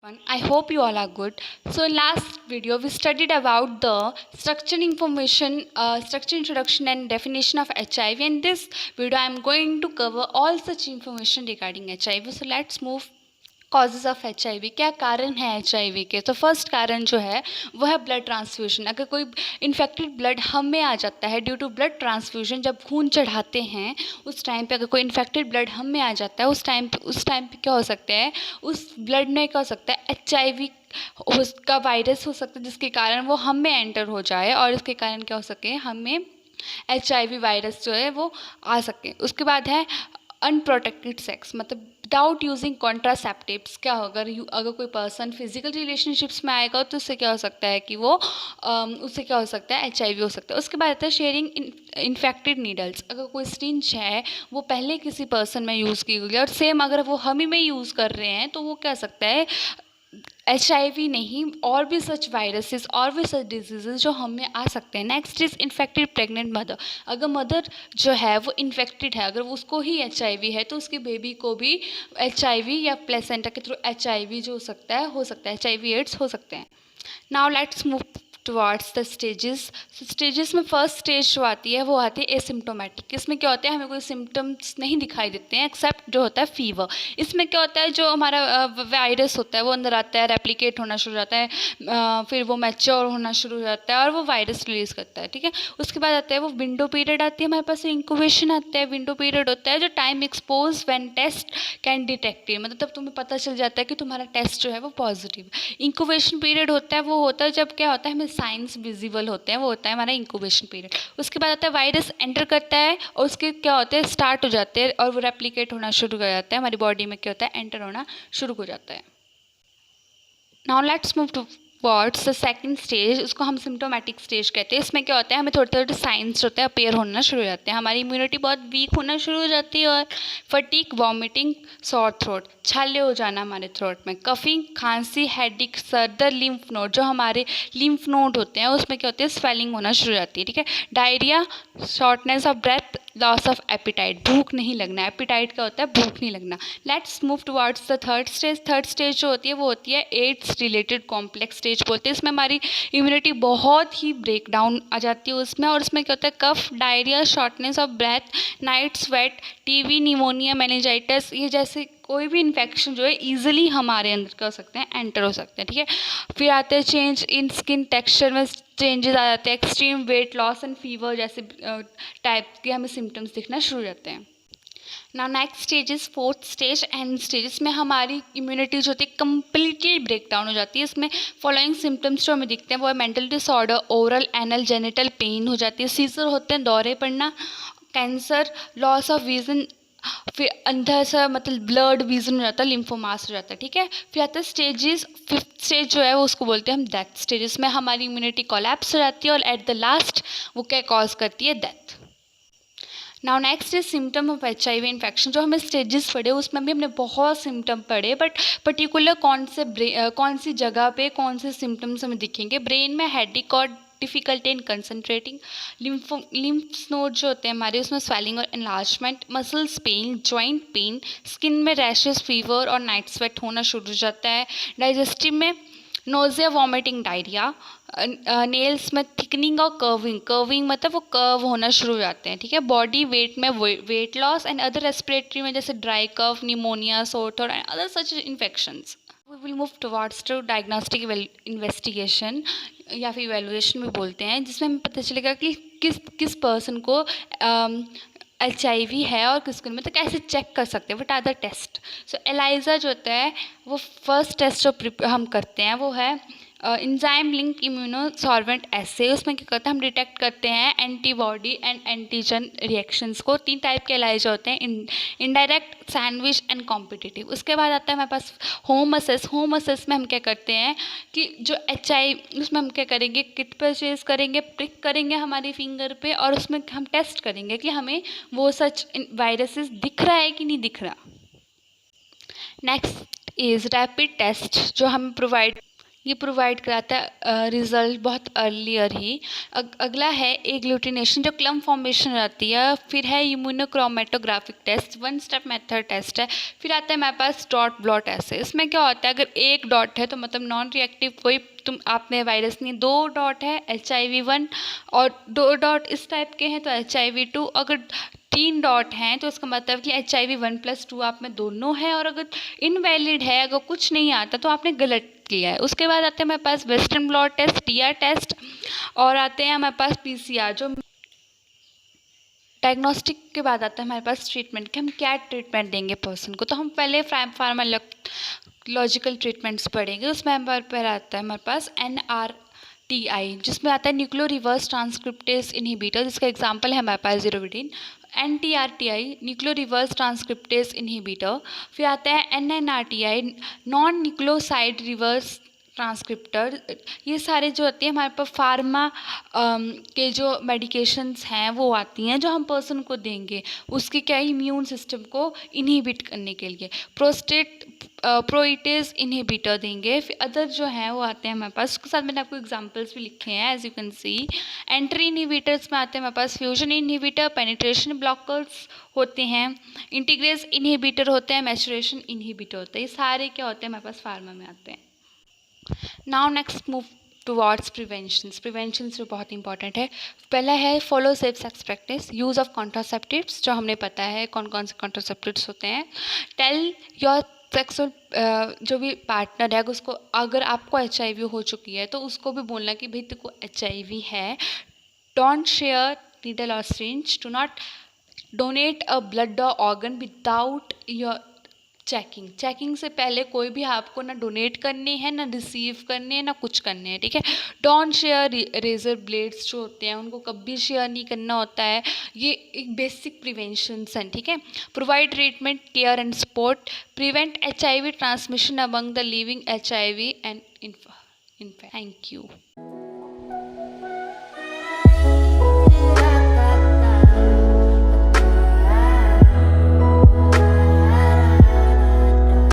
I hope you all are good. So in last video we studied about the structure introduction and definition of HIV. In this video I am going to cover all such information regarding HIV. So let's move causes of HIV. क्या कारण है HIV के? तो first कारण जो है वो है ब्लड ट्रांसफ्यूजन. अगर कोई इन्फेक्टेड ब्लड हम में आ जाता है ड्यू टू ब्लड ट्रांसफ्यूजन, जब खून चढ़ाते हैं उस टाइम पे अगर कोई इन्फेक्टेड ब्लड हम में आ जाता है उस टाइम पे क्या हो सकता है, उस ब्लड में क्या हो सकता है, HIV का वायरस हो सकता है जिसके कारण वो हम में एंटर हो जाए और इसके कारण क्या हो सके, हमें HIV वायरस जो है वो आ सके. उसके बाद है अनप्रोटेक्टेड सेक्स, मतलब विदाउट यूजिंग कॉन्ट्रासेप्टिव्स. क्या होगा, अगर कोई पर्सन फिजिकल रिलेशनशिप्स में आएगा तो उससे क्या हो सकता है कि वो उससे क्या हो सकता है, HIV हो सकता है. उसके बाद आता है शेयरिंग इन्फेक्टेड नीडल्स. अगर कोई स्टिंच है वो पहले किसी पर्सन में यूज़ की गई और सेम अगर वो हम ही में यूज़ कर रहे हैं तो वो क्या सकता है, HIV नहीं और भी सच वायरसेस और भी सच डिजीज़ जो हमें आ सकते हैं. Next is infected pregnant mother. अगर मदर जो है वो इन्फेक्टेड है, अगर उसको ही HIV है तो उसके बेबी को भी HIV या प्लेसेंटा के थ्रू HIV जो हो सकता है HIV एड्स हो सकते हैं. Now let's move towards the stages. Stages में फर्स्ट स्टेज जो आती है वो आती है एसिम्प्टोमेटिक. इसमें क्या होता है, हमें कोई सिम्टम्स नहीं दिखाई देते हैं एक्सेप्ट जो होता है फीवर. इसमें क्या होता है, जो हमारा वायरस होता है वो अंदर आता है, रेप्लिकेट होना शुरू हो जाता है, फिर वो मैच्योर होना शुरू हो जाता है और वो वायरस रिलीज करता है. ठीक है, उसके बाद आता है वो विंडो पीरियड आती है, हमारे पास इंक्यूबेशन आता है. विंडो पीरियड होता है जो time expose when test can detect it, मतलब तब तुम्हें पता चल जाता है कि तुम्हारा टेस्ट जो है वो पॉजिटिव. इंक्यूबेशन पीरियड होता है, वो होता है जब क्या होता है हमें साइंस विजिबल होते हैं, वो होता है हमारा इंक्यूबेशन पीरियड. उसके बाद आता है वायरस एंटर करता है और उसके क्या होते हैं, स्टार्ट हो जाते हैं और वो रेप्लिकेट होना शुरू हो जाता है, हमारी बॉडी में क्या होता है, एंटर होना शुरू हो जाता है. Now let's move to the second stage. उसको हम सिम्टोमेटिक स्टेज कहते हैं. इसमें क्या होता है, हमें थोड़े थोड़े साइंस होते हैं अपेयर होना शुरू हो जाते हैं, हमारी इम्यूनिटी बहुत वीक होना शुरू हो जाती है और फटीक, वॉमिटिंग, सॉर थ्रोट, छाले हो जाना हमारे थ्रोट में, कफिंग, खांसी, हेडेक, सर दर्द, लिम्फ नोड, जो हमारे लिम्फ नोड होते हैं उसमें क्या होती है, स्वेलिंग होना शुरू हो जाती है. ठीक है, diarrhoea, shortness of breath, loss of appetite, भूख नहीं लगना. एपिटाइट क्या होता है, भूख नहीं लगना. Let's move towards the third stage. Third stage जो होती है वो होती है एड्स रिलेटेड कॉम्प्लेक्स स्टेज बोलते हैं. इसमें हमारी इम्यूनिटी बहुत ही ब्रेक डाउन आ जाती है उसमें, और उसमें क्या होता है, cough, diarrhoea, shortness of breath, night sweat, TB, pneumonia, meningitis, ये जैसे कोई भी इन्फेक्शन जो है ईजिली हमारे अंदर कर सकते हैं, एंटर हो सकते हैं. ठीक है, फिर आते हैं चेंज इन स्किन टेक्सचर में चेंजेस आ जाते हैं, extreme wait loss and fever जैसे टाइप के हमें सिम्टम्स दिखना शुरू हो जाते हैं. Now next stage is fourth stage and stage में हमारी इम्यूनिटी जो होती है कम्प्लीटली ब्रेक डाउन हो जाती है. इसमें फॉलोइंग सिम्टम्स जो हमें दिखते हैं वो है mental disorder, oral anal genital pain हो जाती है, सीजर होते हैं, दौरे पड़ना, कैंसर, लॉस ऑफ विजन, फिर अंदर से मतलब ब्लड विजन हो जाता है, लिम्फोमास हो जाता है. ठीक है, फिर आता है स्टेजेस. फिफ्थ स्टेज जो है वो उसको बोलते हैं हम डेथ स्टेज. में हमारी इम्यूनिटी कोलैप्स हो जाती है और एट द लास्ट वो क्या कॉज करती है, death. Now next is symptom of HIV infection. जो हमें स्टेजेस पढ़े उसमें भी हमने बहुत सिम्टम पढ़े, बट पर्टिकुलर कौन सी जगह पे कौन से सिम्टम्स हमें दिखेंगे. ब्रेन में हेडेक और difficulty in concentrating, lymph node जो होते हैं हमारे उसमें स्वेलिंग और enlargement, muscles pain, joint pain, skin में रैशेस, फीवर और नाइट स्वेट होना शुरू हो जाता है. डाइजेस्टिव में नोजिया, वॉमिटिंग, डायरिया, नेल्स में थिकनिंग और कर्विंग मतलब वो कर्व होना शुरू हो जाते हैं. ठीक है, बॉडी वेट में weight loss and other respiratory में जैसे dry cough, pneumonia, sore throat and other such infections. We will move towards to diagnostic investigation या फिर इवेलुएशन भी बोलते हैं, जिसमें हमें पता चलेगा कि किस पर्सन को HIV है और किसको नहीं, मतलब कैसे चेक कर सकते हैं, what are the test. So ELISA जो होता है वो फर्स्ट टेस्ट जो हम करते हैं वो है इंजाइम लिंक इम्यूनोसॉर्वेंट एसे. उसमें क्या करते हैं, हम डिटेक्ट करते हैं एंटीबॉडी एंड एंटीजन रिएक्शंस को. 3 टाइप के एलाइजा होते हैं, इनडायरेक्ट, सैंडविच एंड कॉम्पिटिटिव. उसके बाद आता है हमारे पास होम असेस में हम क्या करते हैं कि जो HIV उसमें हम क्या करेंगे, किट परचेज करेंगे, प्रिक करेंगे हमारी फिंगर पे और उसमें हम टेस्ट करेंगे कि हमें वो सच वायरसेस दिख रहा है कि नहीं दिख रहा. नेक्स्ट इज रैपिड टेस्ट जो हम प्रोवाइड ये प्रोवाइड कराता है रिजल्ट बहुत अर्लियर ही। अगला है एग्लूटिनेशन जो क्लम फॉर्मेशन रहती है। फिर है immunochromatographic test, one step method test है। फिर आता है हमारे पास डॉट ब्लॉट ऐसे। इसमें क्या होता है, अगर एक डॉट है तो मतलब नॉन रिएक्टिव कोई आप में वायरस नहीं, 2 डॉट है HIV-1 और 2 डॉट इस टाइप के हैं तो HIV-2। अगर 3 डॉट हैं तो इसका मतलब कि HIV-1+2 आप में दोनों है। और अगर इनवैलिड है, अगर कुछ नहीं आता तो आपने गलत किया है। उसके बाद आते हैं हमारे पास western blot test, TR test, और आते हैं हमारे पास PCR। जो डायग्नोस्टिक के बाद आता है हमारे पास ट्रीटमेंट कि हम क्या ट्रीटमेंट देंगे पर्सन को। तो हम पहले फार्माकोलॉजिकल ट्रीटमेंट्स पढ़ेंगे। उसमें हमारे पर आता है हमारे पास NRTI, जिसमें आता है न्यूक्लियो रिवर्स ट्रांसक्रिप्टेज इनहिबिटर, जिसका एग्जांपल है हमारे पास ज़ीरोविडिन। NTRTI nucleo reverse transcriptase inhibitor. फिर आता है NNRTI नॉन न्यूक्लियोसाइड रिवर्स ट्रांसक्रिप्टर। ये सारे जो होते हैं हमारे पास फार्मा के जो मेडिकेशंस हैं वो आती हैं जो हम पर्सन को देंगे उसके क्या इम्यून सिस्टम को इनहिबिट करने के लिए। प्रोइटेज इनहिबिटर देंगे। फिर अदर जो हैं वो आते हैं हमारे पास, उसके साथ मैंने आपको एग्जांपल्स भी लिखे हैं as you can see. Entry inhibitors में आते हैं हमारे पास फ्यूजन इनहिबिटर, पेनिट्रेशन ब्लॉकर्स होते हैं, इंटीग्रेज इनहिबिटर होते हैं, मैचुरेशन इनहिबिटर होते हैं। ये सारे क्या होते हैं हमारे पास फार्मा में आते हैं। Now next move towards preventions जो बहुत इंपॉर्टेंट है। पहला है follow safe sex practice, use of contraceptives जो हमने पता है कौन कौन से कॉन्ट्रासेप्टिव्स होते हैं। टेल योर सेक्सुअल जो भी पार्टनर है उसको, अगर आपको HIV हो चुकी है तो उसको भी बोलना कि भाई तेरे को HIV है। डोंट शेयर नीडल और syringe, do not donate a blood और ऑर्गन विदाउट योर चेकिंग से पहले कोई भी आपको ना डोनेट करने हैं ना रिसीव करने हैं ना कुछ करने हैं, ठीक है। डोंट शेयर रेजर ब्लेड्स जो होते हैं उनको कभी शेयर नहीं करना होता है। ये एक बेसिक प्रिवेंशंस हैं, ठीक है। Provide treatment care and support, prevent HIV transmission among the living HIV and infect. Thank you.